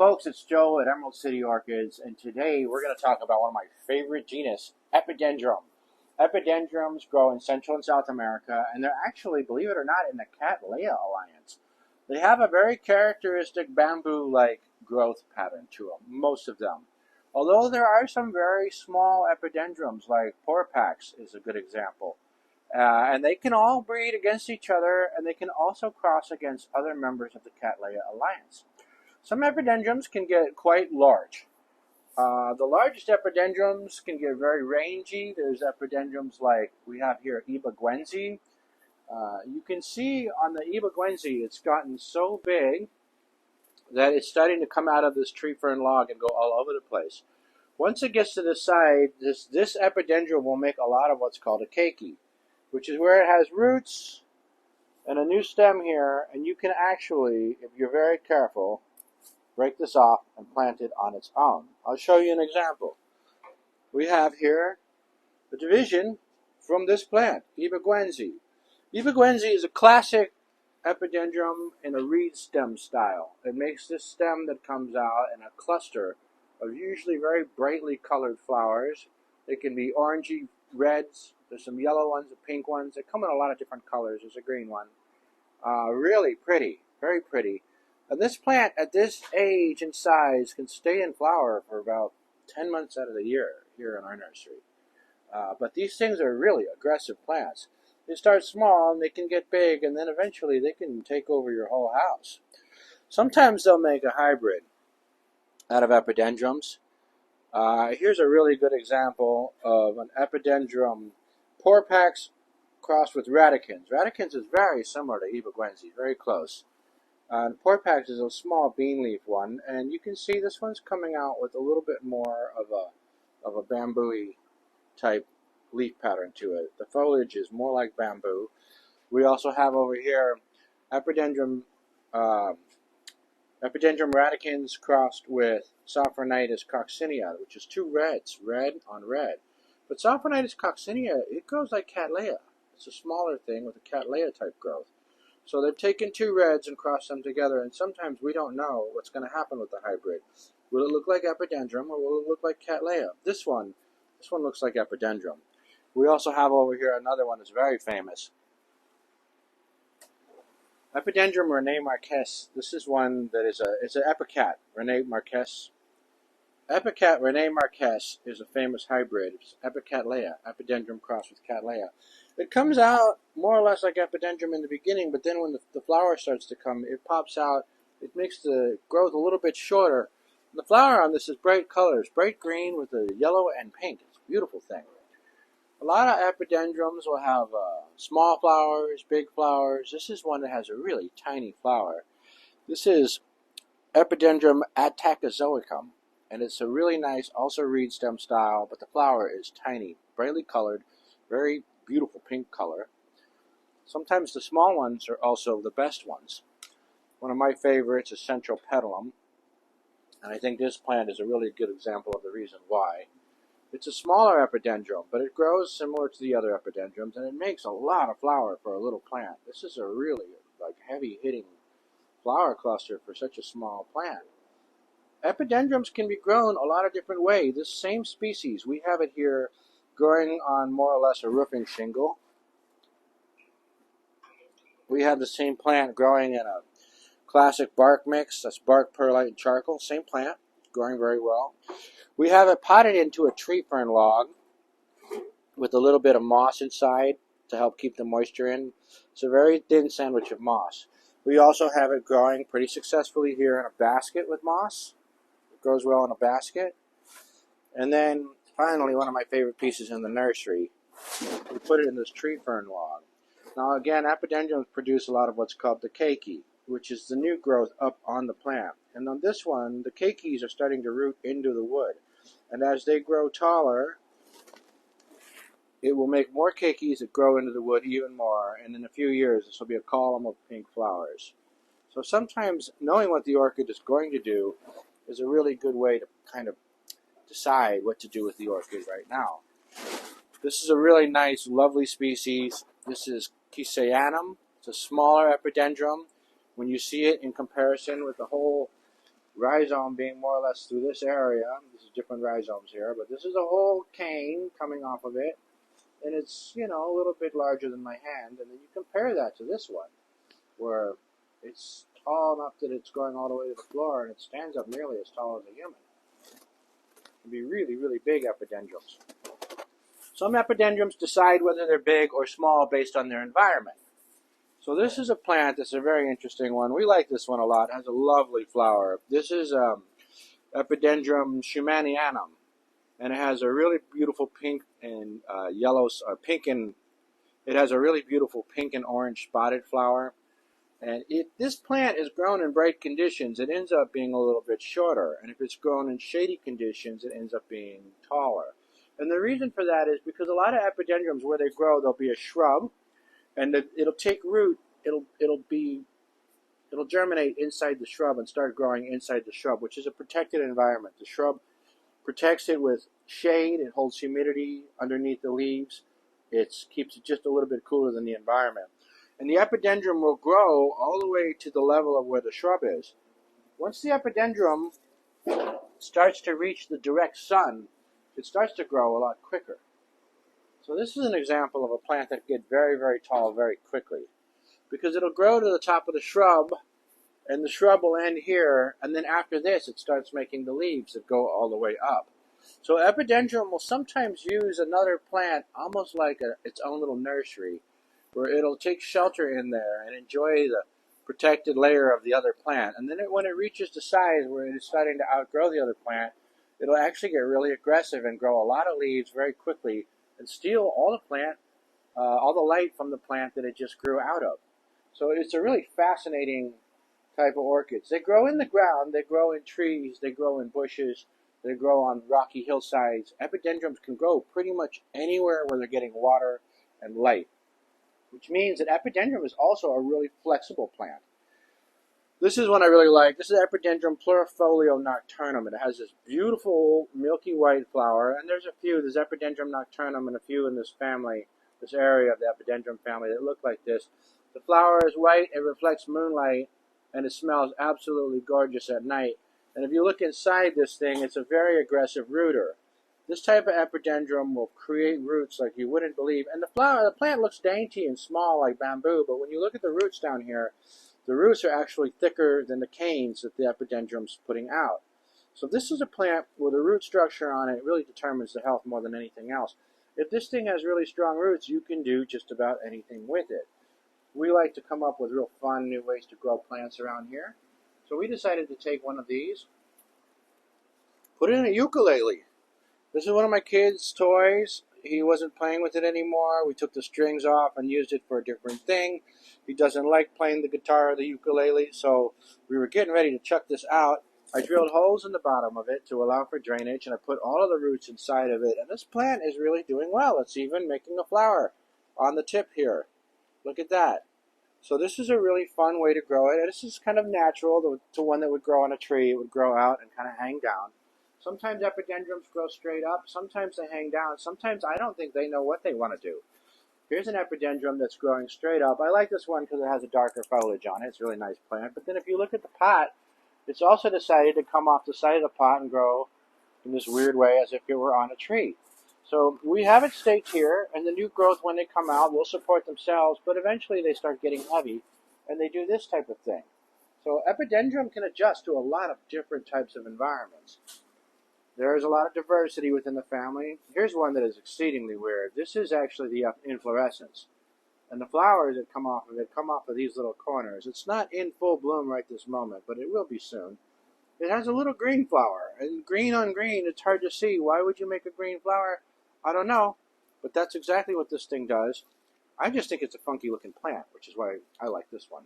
folks, it's Joe at Emerald City Orchids, and today we're going to talk about one of my favorite genus, Epidendrum. Epidendrums grow in Central and South America, and they're actually, believe it or not, in the Cattleya alliance. They have a very characteristic bamboo-like growth pattern to them, most of them. Although there are some very small epidendrums, like porpax is a good example. And they can all breed against each other, and they can also cross against other members of the Cattleya alliance. Some epidendrums can get quite large. The largest epidendrums can get very rangy. There's epidendrums like we have here, Ibiguense. You can see on the Ibiguense, it's gotten so big that it's starting to come out of this tree fern log and go all over the place. Once it gets to the side, this epidendrum will make a lot of what's called a keiki, which is where it has roots and a new stem here, and you can actually, if you're very careful, break this off and plant it on its own. I'll show you an example. We have here a division from this plant, Ibiguense. Ibiguense is a classic epidendrum in a reed stem style. It makes this stem that comes out in a cluster of usually very brightly colored flowers. They can be orangey reds. There's some yellow ones, and pink ones. They come in a lot of different colors. There's a green one. Really pretty, very pretty. And this plant, at this age and size, can stay in flower for about 10 months out of the year here in our nursery. But these things are really aggressive plants. They start small, and they can get big, and then eventually they can take over your whole house. Sometimes they'll make a hybrid out of epidendrums. Here's a really good example of an epidendrum porpax crossed with radicans. Radicans is very similar to Ibiguense, very close. Porpax is a small bean leaf one, and you can see this one's coming out with a little bit more of a bamboo-y type leaf pattern to it. The foliage is more like bamboo. We also have over here Epidendrum radicans crossed with Sophronitis coccinea, which is two reds, red on red. But Sophronitis coccinea, it grows like Cattleya. It's a smaller thing with a Cattleya type growth. So they've taken two reds and crossed them together, and sometimes we don't know what's going to happen with the hybrid. Will it look like Epidendrum, or will it look like Cattleya? This one looks like Epidendrum. We also have over here another one that's very famous. Epidendrum Rene Marquez. This is one that it's an Epicat Rene Marquez. Epicat Rene Marquez is a famous hybrid. It's Epicattleya, Epidendrum crossed with Cattleya. It comes out more or less like Epidendrum in the beginning, but then when the flower starts to come, it pops out. It makes the growth a little bit shorter. The flower on this is bright colors, bright green with a yellow and pink. It's a beautiful thing. A lot of epidendrums will have small flowers, big flowers. This is one that has a really tiny flower. This is Epidendrum atacazoicum, and it's a really nice, also reed stem style, but the flower is tiny, brightly colored, very beautiful pink color. Sometimes the small ones are also the best ones. One of my favorites is Central Petalum, and I think this plant is a really good example of the reason why. It's a smaller epidendrum, but it grows similar to the other epidendrums, and it makes a lot of flower for a little plant. This is a really heavy-hitting flower cluster for such a small plant. Epidendrums can be grown a lot of different ways. This same species, we have it here growing on more or less a roofing shingle. We have the same plant growing in a classic bark mix. That's bark, perlite, and charcoal. Same plant, growing very well. We have it potted into a tree fern log with a little bit of moss inside to help keep the moisture in. It's a very thin sandwich of moss. We also have it growing pretty successfully here in a basket with moss. It grows well in a basket. And then finally, one of my favorite pieces in the nursery, we put it in this tree fern log. Now again, epidendrums produce a lot of what's called the keiki, which is the new growth up on the plant. And on this one, the keikis are starting to root into the wood. And as they grow taller, it will make more keikis that grow into the wood even more. And in a few years, this will be a column of pink flowers. So sometimes knowing what the orchid is going to do is a really good way to kind of decide what to do with the orchid right now. This is a really nice, lovely species. This is Chisaeanum. It's a smaller epidendrum. When you see it in comparison with the whole rhizome being more or less through this area. This is different rhizomes here, but this is a whole cane coming off of it, and it's, you know, a little bit larger than my hand. And then you compare that to this one, where it's tall enough that it's going all the way to the floor, and it stands up nearly as tall as a human. It'd be really, really big epidendrums. Some epidendrums decide whether they're big or small based on their environment. So this is a plant that's a very interesting one. We like this one a lot. It has a lovely flower. This is Epidendrum schumanianum, and it has a really beautiful pink and it has a really beautiful pink and orange spotted flower. And if this plant is grown in bright conditions, it ends up being a little bit shorter. And if it's grown in shady conditions, it ends up being taller. And the reason for that is because a lot of epidendrums, where they grow, there'll be a shrub, and it'll take root. It'll germinate inside the shrub and start growing inside the shrub, which is a protected environment. The shrub protects it with shade. It holds humidity underneath the leaves. It keeps it just a little bit cooler than the environment. And the epidendrum will grow all the way to the level of where the shrub is. Once the epidendrum starts to reach the direct sun, it starts to grow a lot quicker. So this is an example of a plant that can get very, very tall very quickly, because it'll grow to the top of the shrub, and the shrub will end here, and then after this it starts making the leaves that go all the way up. So epidendrum will sometimes use another plant almost like its own little nursery, where it'll take shelter in there and enjoy the protected layer of the other plant. And then when it reaches the size where it is starting to outgrow the other plant, it'll actually get really aggressive and grow a lot of leaves very quickly and steal all the light from the plant that it just grew out of. So it's a really fascinating type of orchids. They grow in the ground, they grow in trees, they grow in bushes, they grow on rocky hillsides. Epidendrums can grow pretty much anywhere where they're getting water and light, which means that epidendrum is also a really flexible plant. This is one I really like. This is Epidendrum plurifolio nocturnum. It has this beautiful milky white flower, and there's a few. There's Epidendrum nocturnum and a few in this family, this area of the Epidendrum family that look like this. The flower is white, it reflects moonlight, and it smells absolutely gorgeous at night. And if you look inside this thing, it's a very aggressive rooter. This type of epidendrum will create roots like you wouldn't believe. And the plant looks dainty and small like bamboo, but when you look at the roots down here, the roots are actually thicker than the canes that the epidendrum's putting out. So this is a plant where the root structure on it really determines the health more than anything else. If this thing has really strong roots, you can do just about anything with it. We like to come up with real fun new ways to grow plants around here. So we decided to take one of these, put it in a ukulele. This is one of my kids' toys. He wasn't playing with it anymore. We took the strings off and used it for a different thing. He doesn't like playing the guitar or the ukulele, so we were getting ready to chuck this out. I drilled holes in the bottom of it to allow for drainage, and I put all of the roots inside of it. And this plant is really doing well. It's even making a flower on the tip here. Look at that. So this is a really fun way to grow it. And this is kind of natural to one that would grow on a tree. It would grow out and kind of hang down. Sometimes epidendrums grow straight up. Sometimes they hang down. Sometimes I don't think they know what they want to do. Here's an epidendrum that's growing straight up. I like this one because it has a darker foliage on it. It's a really nice plant. But then if you look at the pot, it's also decided to come off the side of the pot and grow in this weird way as if it were on a tree. So we have it staked here, and the new growth, when they come out, will support themselves, but eventually they start getting heavy, and they do this type of thing. So epidendrum can adjust to a lot of different types of environments. There is a lot of diversity within the family. Here's one that is exceedingly weird. This is actually the inflorescence. And the flowers that come off of it come off of these little corners. It's not in full bloom right this moment, but it will be soon. It has a little green flower. And green on green, it's hard to see. Why would you make a green flower? I don't know. But that's exactly what this thing does. I just think it's a funky looking plant, which is why I like this one.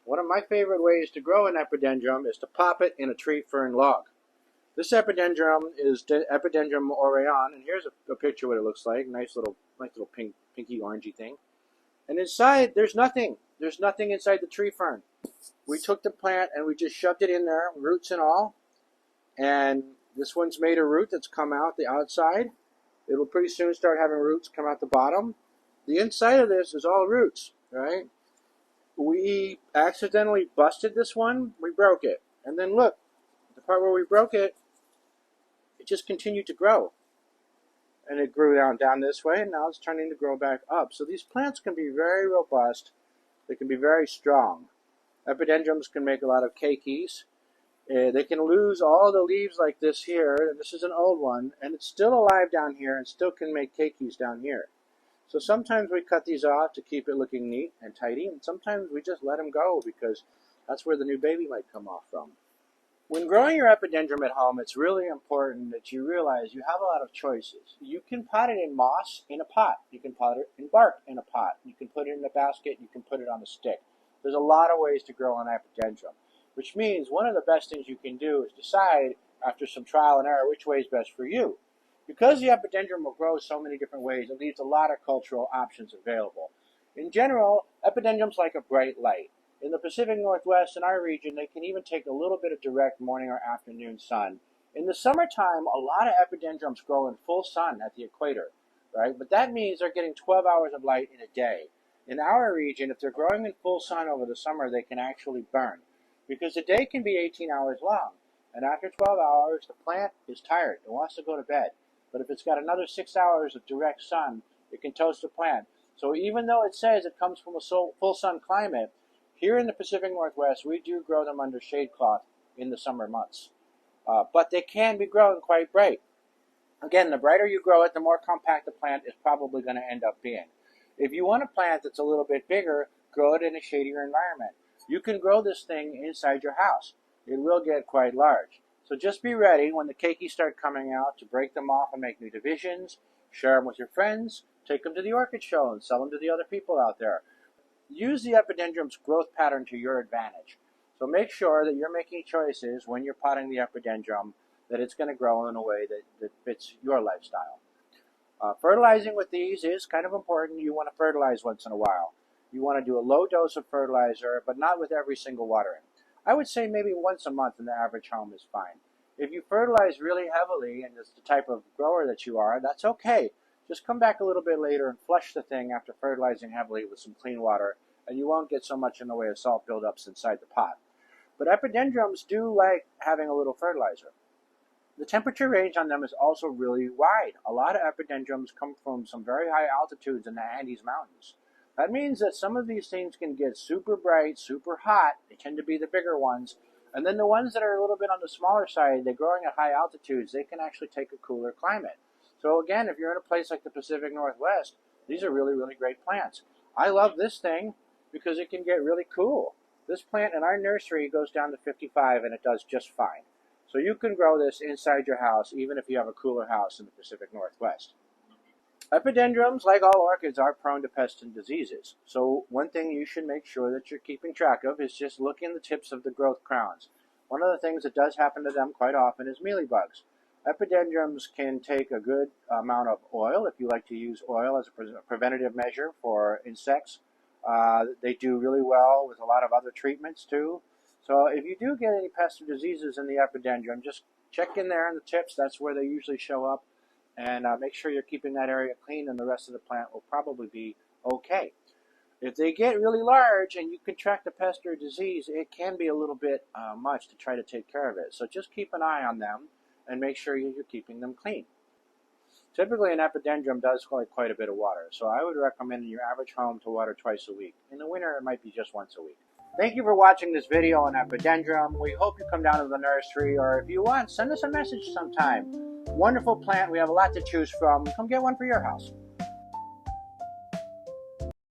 One of my favorite ways to grow an epidendrum is to pop it in a tree fern log. This epidendrum is Epidendrum aureon, and here's a picture of what it looks like. Nice little pinky orangey thing. And inside, there's nothing. There's nothing inside the tree fern. We took the plant and we just shoved it in there, roots and all. And this one's made a root that's come out the outside. It'll pretty soon start having roots come out the bottom. The inside of this is all roots. right? We accidentally busted this one, we broke it. And then look, the part where we broke it, it just continued to grow. And it grew down this way, and now it's turning to grow back up. So these plants can be very robust. They can be very strong. Epidendrums can make a lot of keikis. They can lose all the leaves like this here. This is an old one, and it's still alive down here and still can make keikis down here. So sometimes we cut these off to keep it looking neat and tidy, and sometimes we just let them go because that's where the new baby might come off from. When growing your epidendrum at home, it's really important that you realize you have a lot of choices. You can pot it in moss in a pot. You can pot it in bark in a pot. You can put it in a basket. You can put it on a stick. There's a lot of ways to grow an epidendrum, which means one of the best things you can do is decide, after some trial and error, which way is best for you. Because the epidendrum will grow so many different ways, it leaves a lot of cultural options available. In general, epidendrums like a bright light. In the Pacific Northwest, in our region, they can even take a little bit of direct morning or afternoon sun. In the summertime, a lot of epidendrums grow in full sun at the equator, right? But that means they're getting 12 hours of light in a day. In our region, if they're growing in full sun over the summer, they can actually burn, because the day can be 18 hours long. And after 12 hours, the plant is tired. It wants to go to bed. But if it's got another 6 hours of direct sun, it can toast the plant. So even though it says it comes from a full sun climate, here in the Pacific Northwest, we do grow them under shade cloth in the summer months. But they can be grown quite bright. Again, the brighter you grow it, the more compact the plant is probably going to end up being. If you want a plant that's a little bit bigger, grow it in a shadier environment. You can grow this thing inside your house. It will get quite large. So just be ready when the keikis start coming out to break them off and make new divisions, share them with your friends, take them to the orchid show and sell them to the other people out there. Use the epidendrum's growth pattern to your advantage. So make sure that you're making choices when you're potting the epidendrum that it's going to grow in a way that fits your lifestyle. Fertilizing with these is kind of important. You want to fertilize once in a while. You want to do a low dose of fertilizer, but not with every single watering. I would say maybe once a month in the average home is fine. If you fertilize really heavily and it's the type of grower that you are, that's okay. Just come back a little bit later and flush the thing after fertilizing heavily with some clean water, and you won't get so much in the way of salt buildups inside the pot. But epidendrums do like having a little fertilizer. The temperature range on them is also really wide. A lot of epidendrums come from some very high altitudes in the Andes Mountains. That means that some of these things can get super bright, super hot. They tend to be the bigger ones. And then the ones that are a little bit on the smaller side, they're growing at high altitudes, they can actually take a cooler climate. So again, if you're in a place like the Pacific Northwest, these are really, really great plants. I love this thing because it can get really cool. This plant in our nursery goes down to 55 and it does just fine. So you can grow this inside your house even if you have a cooler house in the Pacific Northwest. Epidendrums, like all orchids, are prone to pests and diseases. So one thing you should make sure that you're keeping track of is just looking at the tips of the growth crowns. One of the things that does happen to them quite often is mealybugs. Epidendrums can take a good amount of oil if you like to use oil as a preventative measure for insects. They do really well with a lot of other treatments too. So if you do get any pests or diseases in the epidendrum, just check in there in the tips. That's where they usually show up. And make sure you're keeping that area clean, and the rest of the plant will probably be okay. If they get really large and you contract a pest or a disease, it can be a little bit much to try to take care of it. So just keep an eye on them and make sure you're keeping them clean. Typically, an epidendrum does like quite a bit of water, so I would recommend in your average home to water twice a week. In the winter, it might be just once a week. Thank you for watching this video on epidendrum. We hope you come down to the nursery, or if you want, send us a message sometime. Wonderful plant. We have a lot to choose from. Come get one for your house.